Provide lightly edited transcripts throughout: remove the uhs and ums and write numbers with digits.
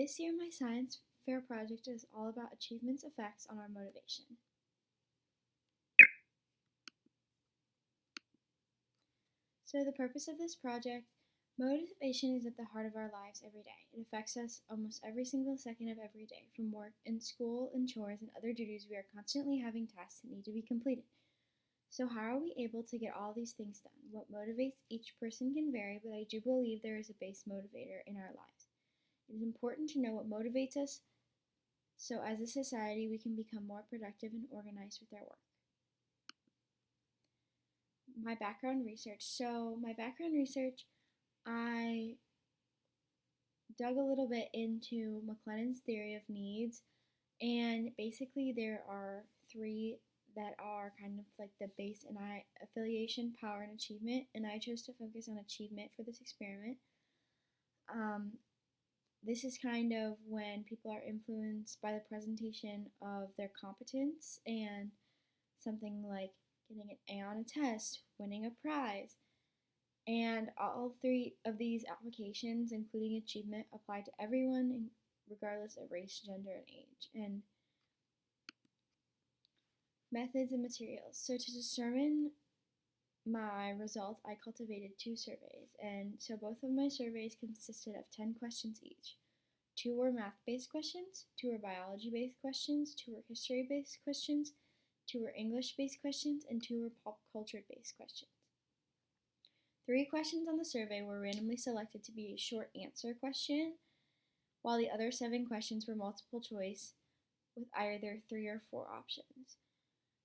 This year, my science fair project is all about achievement's effects on our motivation. So the purpose of this project, motivation is at the heart of our lives every day. It affects us almost every single second of every day. From work and school and chores and other duties, we are constantly having tasks that need to be completed. So how are we able to get all these things done? What motivates each person can vary, but I do believe there is a base motivator in our lives. It is important to know what motivates us so as a society we can become more productive and organized with our work. My background research. I dug a little bit into McLennan's theory of needs, and basically there are three that are kind of like the base and affiliation, power, and achievement, and I chose to focus on achievement for this experiment. This is kind of when people are influenced by the presentation of their competence and something like getting an A on a test, winning a prize. And all three of these applications, including achievement, apply to everyone regardless of race, gender, and age. And methods and materials. So to determine my results, I cultivated 2 surveys. And so both of my surveys consisted of 10 questions each. 2 were math-based questions, 2 were biology-based questions, 2 were history-based questions, 2 were English-based questions, and 2 were pop culture-based questions. 3 questions on the survey were randomly selected to be a short answer question, while the other 7 questions were multiple choice with either 3 or 4 options.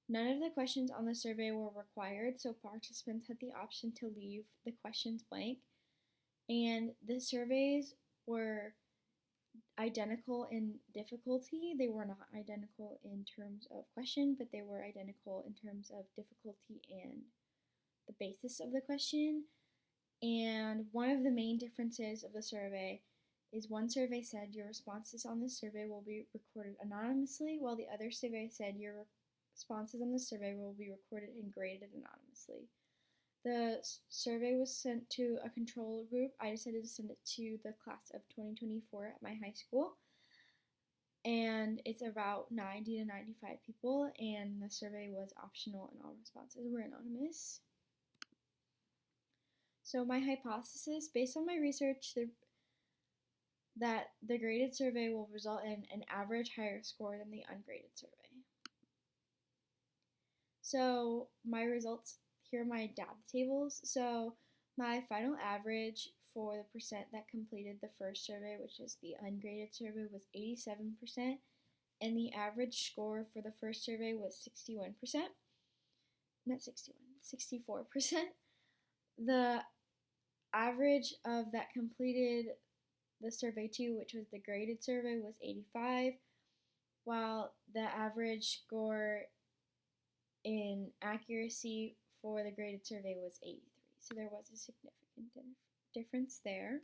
None of the questions on the survey were required, so participants had the option to leave the questions blank. And the surveys were identical in difficulty. They were not identical in terms of question, but they were identical in terms of difficulty and the basis of the question. And one of the main differences of the survey is one survey said your responses on this survey will be recorded anonymously, while the other survey said your responses on the survey will be recorded and graded anonymously. The survey was sent to a control group. I decided to send it to the class of 2024 at my high school. And it's about 90 to 95 people, and the survey was optional and all responses were anonymous. So my hypothesis, based on my research, that the graded survey will result in an average higher score than the ungraded survey. So my results, here are my data tables. So my final average for the percent that completed the first survey, which is the ungraded survey, was 87%, and the average score for the first survey was 61%. Not 61, 64%. The average of that completed the survey 2, which was the graded survey, was 85, while the average score in accuracy for the graded survey was 83. So there was a significant difference there.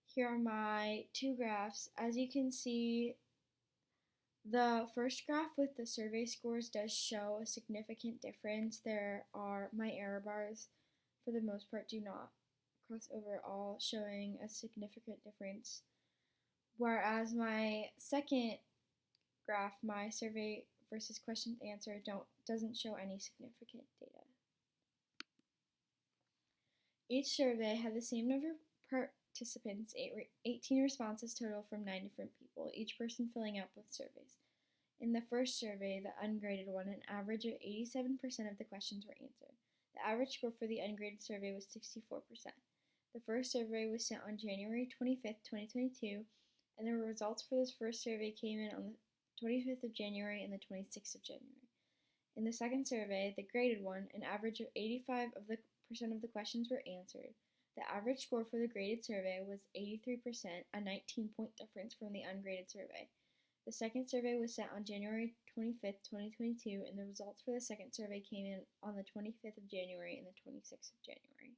Here are my 2 graphs. As you can see, the first graph with the survey scores does show a significant difference. There are my error bars, for the most part, do not cross over at all, showing a significant difference. Whereas my second graph, my survey versus question answer, doesn't show any significant data. Each survey had the same number of participants, 18 responses total from 9 different people, each person filling out both surveys. In the first survey, the ungraded one, an average of 87% of the questions were answered. The average score for the ungraded survey was 64%. The first survey was sent on January 25th, 2022, and the results for this first survey came in on the 25th of January and the 26th of January. In the second survey, the graded one, an average of 85% of the questions were answered. The average score for the graded survey was 83%, a 19-point difference from the ungraded survey. The second survey was sent on January 25th, 2022, and the results for the second survey came in on the 25th of January and the 26th of January.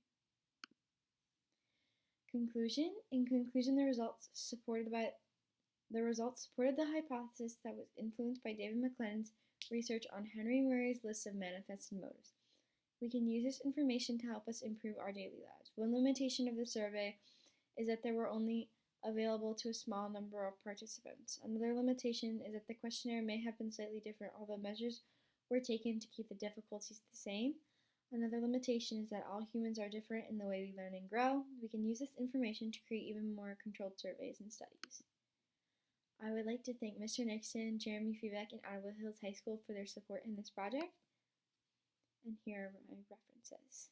Conclusion. In conclusion, the results supported the hypothesis that was influenced by David McLennan's research on Henry Murray's list of manifested motives. We can use this information to help us improve our daily lives. One limitation of the survey is that there were only available to a small number of participants. Another limitation is that the questionnaire may have been slightly different, although measures were taken to keep the difficulties the same. Another limitation is that all humans are different in the way we learn and grow. We can use this information to create even more controlled surveys and studies. I would like to thank Mr. Nixon, Jeremy Febeck, and Ottawa Hills High School for their support in this project. And here are my references.